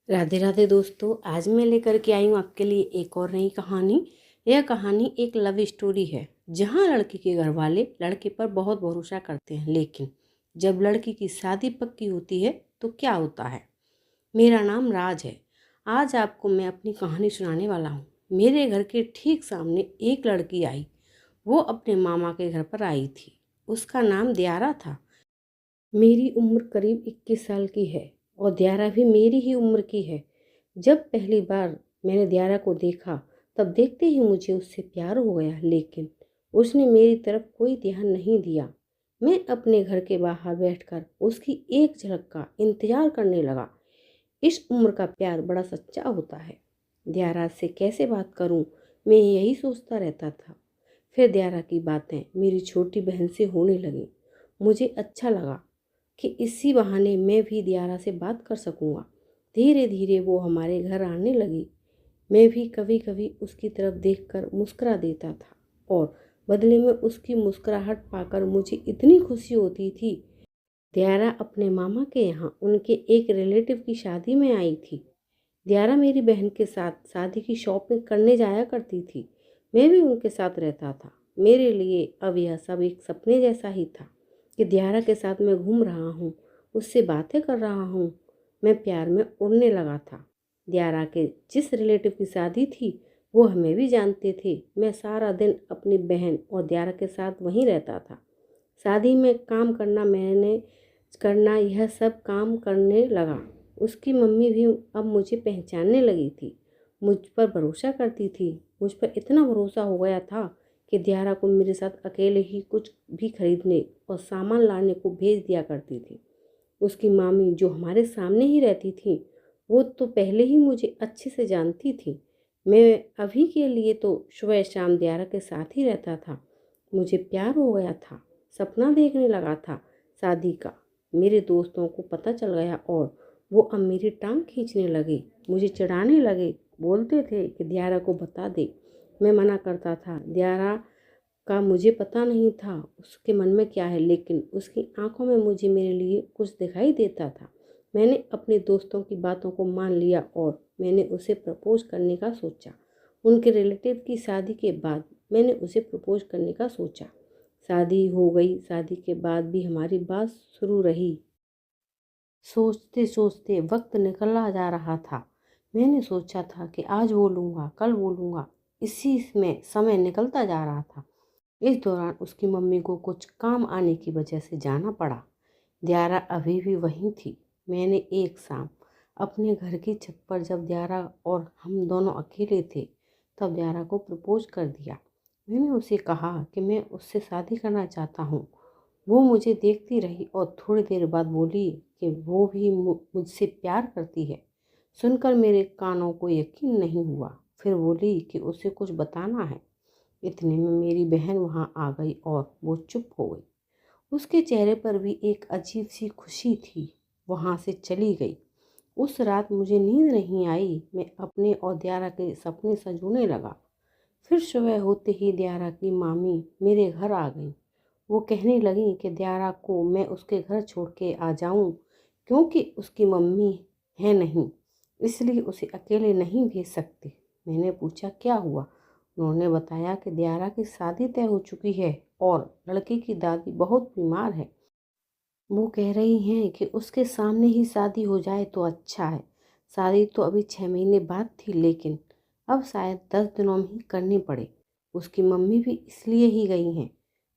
राधे राधे दोस्तों। आज मैं लेकर के आई हूँ आपके लिए एक और नई कहानी। यह कहानी एक लव स्टोरी है, जहाँ लड़की के घर वाले लड़के पर बहुत भरोसा करते हैं, लेकिन जब लड़की की शादी पक्की होती है तो क्या होता है। मेरा नाम राज है। आज आपको मैं अपनी कहानी सुनाने वाला हूँ। मेरे घर के ठीक सामने एक लड़की आई। वो अपने मामा के घर पर आई थी। उसका नाम दियारा था। मेरी उम्र करीब 21 साल की है और दियारा भी मेरी ही उम्र की है। जब पहली बार मैंने दियारा को देखा, तब देखते ही मुझे उससे प्यार हो गया, लेकिन उसने मेरी तरफ कोई ध्यान नहीं दिया। मैं अपने घर के बाहर बैठकर उसकी एक झलक का इंतजार करने लगा। इस उम्र का प्यार बड़ा सच्चा होता है। दियारा से कैसे बात करूं, मैं यही सोचता रहता था। फिर दियारा की बातें मेरी छोटी बहन से होने लगी। मुझे अच्छा लगा कि इसी बहाने मैं भी दियारा से बात कर सकूंगा। धीरे धीरे वो हमारे घर आने लगी। मैं भी कभी कभी उसकी तरफ देखकर मुस्कुरा देता था और बदले में उसकी मुस्कुराहट पाकर मुझे इतनी खुशी होती थी। दियारा अपने मामा के यहाँ उनके एक रिलेटिव की शादी में आई थी। दियारा मेरी बहन के साथ शादी की शॉपिंग करने जाया करती थी। मैं भी उनके साथ रहता था। मेरे लिए अब यह सब एक सपने जैसा ही था कि दियारा के साथ मैं घूम रहा हूँ, उससे बातें कर रहा हूँ। मैं प्यार में उड़ने लगा था। दियारा के जिस रिलेटिव की शादी थी, वो हमें भी जानते थे। मैं सारा दिन अपनी बहन और दियारा के साथ वहीं रहता था। शादी में काम करना, मैंने करना, यह सब काम करने लगा। उसकी मम्मी भी अब मुझे पहचानने लगी थी। मुझ पर भरोसा करती थी। मुझ पर इतना भरोसा हो गया था कि दियारा को मेरे साथ अकेले ही कुछ भी खरीदने और सामान लाने को भेज दिया करती थी। उसकी मामी जो हमारे सामने ही रहती थी, वो तो पहले ही मुझे अच्छे से जानती थी। मैं अभी के लिए तो सुबह शाम दियारा के साथ ही रहता था। मुझे प्यार हो गया था। सपना देखने लगा था शादी का। मेरे दोस्तों को पता चल गया और वो अब मेरी टांग खींचने लगे, मुझे चिढ़ाने लगे। बोलते थे कि दियारा को बता दे। मैं मना करता था। दियारा का मुझे पता नहीं था उसके मन में क्या है, लेकिन उसकी आंखों में मुझे मेरे लिए कुछ दिखाई देता था। मैंने अपने दोस्तों की बातों को मान लिया और मैंने उसे प्रपोज करने का सोचा। उनके रिलेटिव की शादी के बाद मैंने उसे प्रपोज करने का सोचा। शादी हो गई। शादी के बाद भी हमारी बात शुरू रही। सोचते सोचते वक्त निकला जा रहा था। मैंने सोचा था कि आज बोलूँगा, कल बोलूँगा। इसी में समय निकलता जा रहा था। इस दौरान उसकी मम्मी को कुछ काम आने की वजह से जाना पड़ा। दियारा अभी भी वहीं थी। मैंने एक शाम अपने घर की छत पर, जब दियारा और हम दोनों अकेले थे, तब दियारा को प्रपोज कर दिया। मैंने उसे कहा कि मैं उससे शादी करना चाहता हूँ। वो मुझे देखती रही और थोड़ी देर बाद बोली कि वो भी मुझसे प्यार करती है। सुनकर मेरे कानों को यकीन नहीं हुआ। फिर बोली कि उसे कुछ बताना है। इतने में मेरी बहन वहाँ आ गई और वो चुप हो गई। उसके चेहरे पर भी एक अजीब सी खुशी थी। वहाँ से चली गई। उस रात मुझे नींद नहीं आई। मैं अपने और दियारा के सपने संजोने लगा। फिर सुबह होते ही दियारा की मामी मेरे घर आ गई। वो कहने लगी कि दियारा को मैं उसके घर छोड़ के आ जाऊं, क्योंकि उसकी मम्मी है नहीं, इसलिए उसे अकेले नहीं भेज सकती। मैंने पूछा क्या हुआ। उन्होंने बताया कि दियारा की शादी तय हो चुकी है और लड़की की दादी बहुत बीमार है। वो कह रही हैं कि उसके सामने ही शादी हो जाए तो अच्छा है। शादी तो अभी 6 महीने बाद थी, लेकिन अब शायद 10 दिनों में ही करनी पड़े। उसकी मम्मी भी इसलिए ही गई हैं।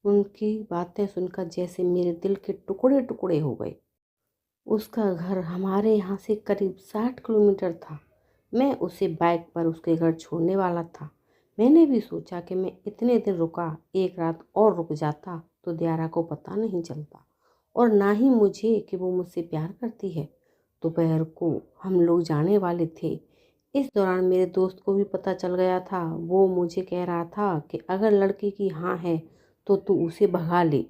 उनकी बातें सुनकर जैसे मेरे दिल के टुकड़े टुकड़े हो गए। उसका घर हमारे यहाँ से करीब 60 किलोमीटर था। मैं उसे बाइक पर उसके घर छोड़ने वाला था। मैंने भी सोचा कि मैं इतने दिन रुका, एक रात और रुक जाता तो दियारा को पता नहीं चलता और ना ही मुझे कि वो मुझसे प्यार करती है। दोपहर को हम लोग जाने वाले थे। इस दौरान मेरे दोस्त को भी पता चल गया था। वो मुझे कह रहा था कि अगर लड़की की हाँ है तो तू उसे भगा ले।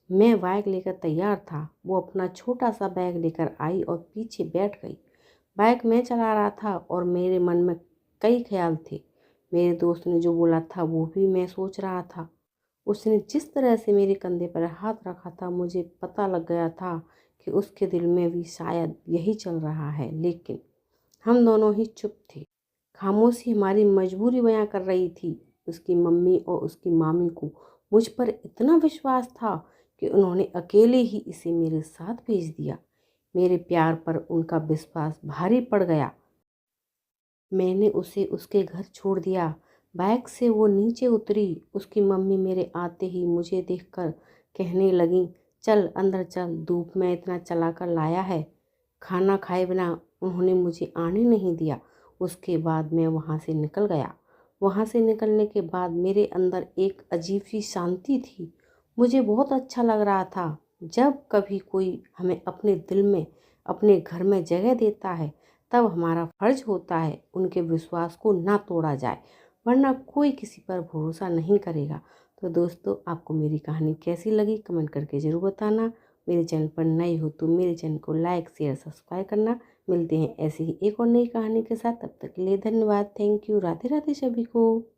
मैं बाइक लेकर तैयार था। वो अपना छोटा सा बैग लेकर आई और पीछे बैठ गई। बाइक मैं चला रहा था और मेरे मन में कई ख्याल थे। मेरे दोस्त ने जो बोला था वो भी मैं सोच रहा था। उसने जिस तरह से मेरे कंधे पर हाथ रखा था, मुझे पता लग गया था कि उसके दिल में भी शायद यही चल रहा है। लेकिन हम दोनों ही चुप थे। खामोशी हमारी मजबूरी बयां कर रही थी। उसकी मम्मी और उसकी मामी को मुझ पर इतना विश्वास था कि उन्होंने अकेले ही इसे मेरे साथ भेज दिया। मेरे प्यार पर उनका विश्वास भारी पड़ गया। मैंने उसे उसके घर छोड़ दिया। बाइक से वो नीचे उतरी। उसकी मम्मी मेरे आते ही मुझे देखकर कहने लगी, चल अंदर चल, धूप में इतना चला कर लाया है। खाना खाए बिना उन्होंने मुझे आने नहीं दिया। उसके बाद मैं वहाँ से निकल गया। वहाँ से निकलने के बाद मेरे अंदर एक अजीब सी शांति थी। मुझे बहुत अच्छा लग रहा था। जब कभी कोई हमें अपने दिल में, अपने घर में जगह देता है, तब हमारा फर्ज होता है उनके विश्वास को ना तोड़ा जाए, वरना कोई किसी पर भरोसा नहीं करेगा। तो दोस्तों, आपको मेरी कहानी कैसी लगी कमेंट करके ज़रूर बताना। मेरे चैनल पर नए हो तो मेरे चैनल को लाइक शेयर सब्सक्राइब करना। मिलते हैं ऐसी ही एक और नई कहानी के साथ। तब तक के लिए धन्यवाद। Thank you. राधे राधे सभी को।